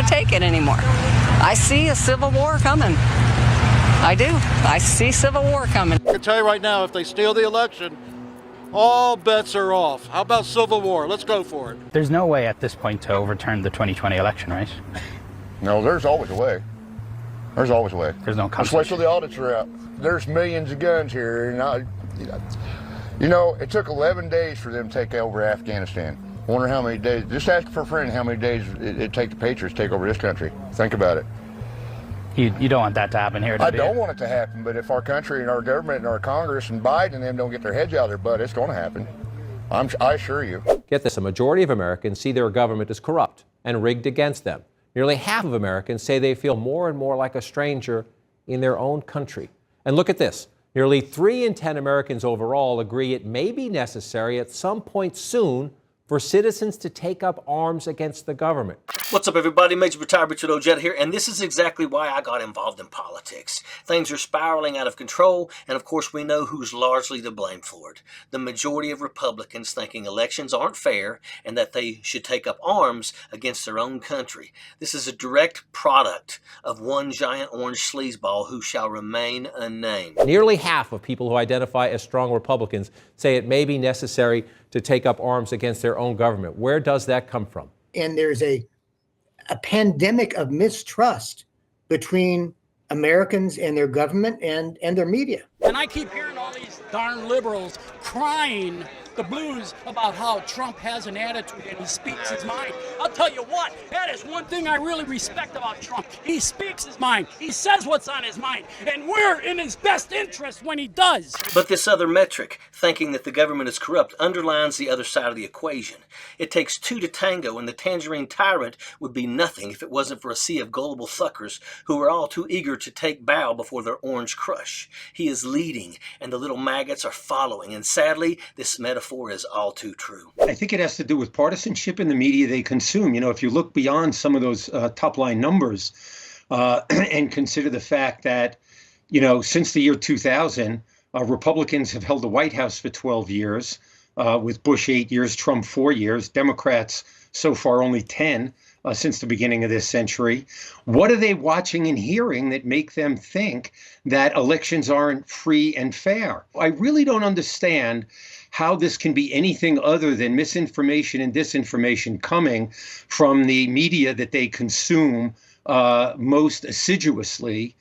to take it anymore. I see a civil war coming. I do. I see civil war coming. I can tell you right now, if they steal the election, all bets are off. How about civil war? Let's go for it. There's no way at this point to overturn the 2020 election, right? No, there's always a way. There's always a way. There's no Just wait till the audits are out. There's millions of guns here, and you know, it took 11 days for them to take over Afghanistan. Wonder how many days. Just ask for a friend how many days it take the Patriots to take over this country. Think about it. You don't want that to happen here, do you? I don't want it to happen, but if our country and our government and our Congress and Biden and them don't get their heads out of their butt, it's going to happen. I assure you. Get this, a majority of Americans see their government as corrupt and rigged against them. Nearly half of Americans say they feel more and more like a stranger in their own country. And look at this. Nearly 3 in 10 Americans overall agree it may be necessary at some point soon for citizens to take up arms against the government. What's up, everybody? Major Retired Richard Ojeda here, and this is exactly why I got involved in politics. Things are spiraling out of control, and of course we know who's largely to blame for it. The majority of Republicans thinking elections aren't fair and that they should take up arms against their own country. This is a direct product of one giant orange sleazeball who shall remain unnamed. Nearly half of people who identify as strong Republicans say it may be necessary to take up arms against their own government. Where does that come from? And there's a pandemic of mistrust between Americans and their government and their media. And I keep hearing all these darn liberals crying the blues about how Trump has an attitude and he speaks his mind. I'll tell you what, that is one thing I really respect about Trump. He speaks his mind. He says what's on his mind. And we're in his best interest when he does. But this other metric, thinking that the government is corrupt, underlines the other side of the equation. It takes 2 to tango, and the tangerine tyrant would be nothing if it wasn't for a sea of gullible suckers who are all too eager to take bow before their orange crush. He is leading, and the little maggots are following, and sadly, this metaphor is all too true. I think it has to do with partisanship in the media they consume. You know, if you look beyond some of those top-line numbers and consider the fact that, you know, since the year 2000, Republicans have held the White House for 12 years, with Bush 8 years, Trump 4 years, Democrats so far only 10 since the beginning of this century. What are they watching and hearing that make them think that elections aren't free and fair? I really don't understand how this can be anything other than misinformation and disinformation coming from the media that they consume most assiduously,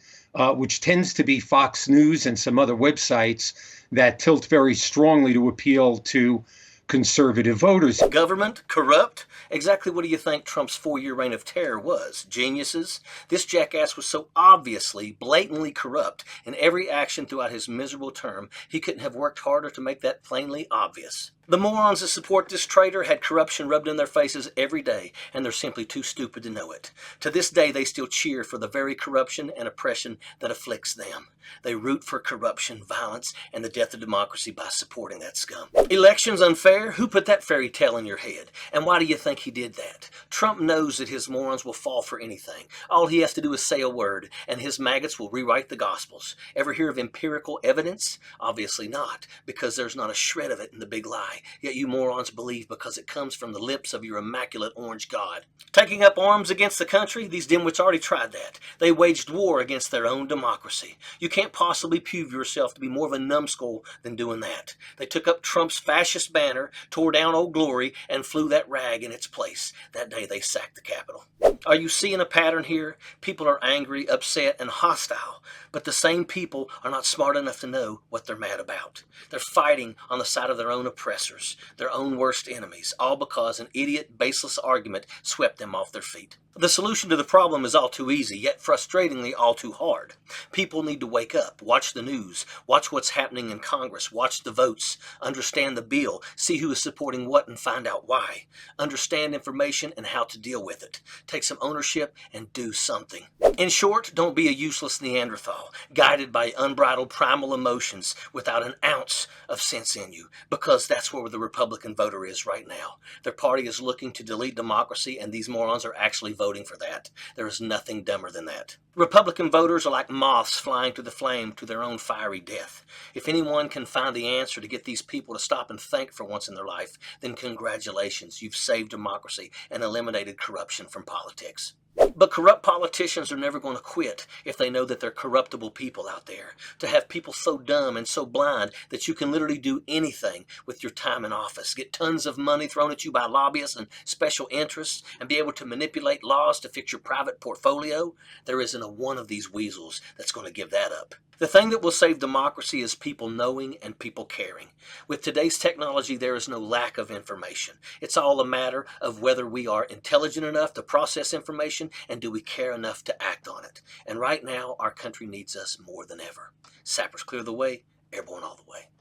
which tends to be Fox News and some other websites that tilt very strongly to appeal to conservative voters. Government corrupt? Exactly what do you think Trump's 4-year reign of terror was? Geniuses? This jackass was so obviously, blatantly corrupt in every action throughout his miserable term, he couldn't have worked harder to make that plainly obvious. The morons that support this traitor had corruption rubbed in their faces every day, and they're simply too stupid to know it. To this day, they still cheer for the very corruption and oppression that afflicts them. They root for corruption, violence, and the death of democracy by supporting that scum. Elections unfair? Who put that fairy tale in your head? And why do you think he did that? Trump knows that his morons will fall for anything. All he has to do is say a word, and his maggots will rewrite the Gospels. Ever hear of empirical evidence? Obviously not, because there's not a shred of it in the big lie. Yet you morons believe because it comes from the lips of your immaculate orange god. Taking up arms against the country? These dimwits already tried that. They waged war against their own democracy. You can't possibly prove yourself to be more of a numbskull than doing that. They took up Trump's fascist banner, tore down Old Glory, and flew that rag in its place. That day they sacked the Capitol. Are you seeing a pattern here? People are angry, upset, and hostile, but the same people are not smart enough to know what they're mad about. They're fighting on the side of their own oppressors, their own worst enemies, all because an idiot, baseless argument swept them off their feet. The solution to the problem is all too easy, yet frustratingly all too hard. People need to wake up, watch the news, watch what's happening in Congress, watch the votes, understand the bill, see who is supporting what and find out why. Understand information and how to deal with it. Take some ownership and do something. In short, don't be a useless Neanderthal, guided by unbridled primal emotions without an ounce of sense in you, because that's where the Republican voter is right now. Their party is looking to delete democracy, and these morons are actually voting for that. There is nothing dumber than that. Republican voters are like moths flying to the flame to their own fiery death. If anyone can find the answer to get these people to stop and think for once in their life, then congratulations, you've saved democracy and eliminated corruption from politics. But corrupt politicians are never going to quit if they know that they're corruptible people out there. To have people so dumb and so blind that you can literally do anything with your time in office, get tons of money thrown at you by lobbyists and special interests, and be able to manipulate laws to fix your private portfolio, there isn't a one of these weasels that's going to give that up. The thing that will save democracy is people knowing and people caring. With today's technology, there is no lack of information. It's all a matter of whether we are intelligent enough to process information and do we care enough to act on it. And right now, our country needs us more than ever. Sappers clear the way, airborne all the way.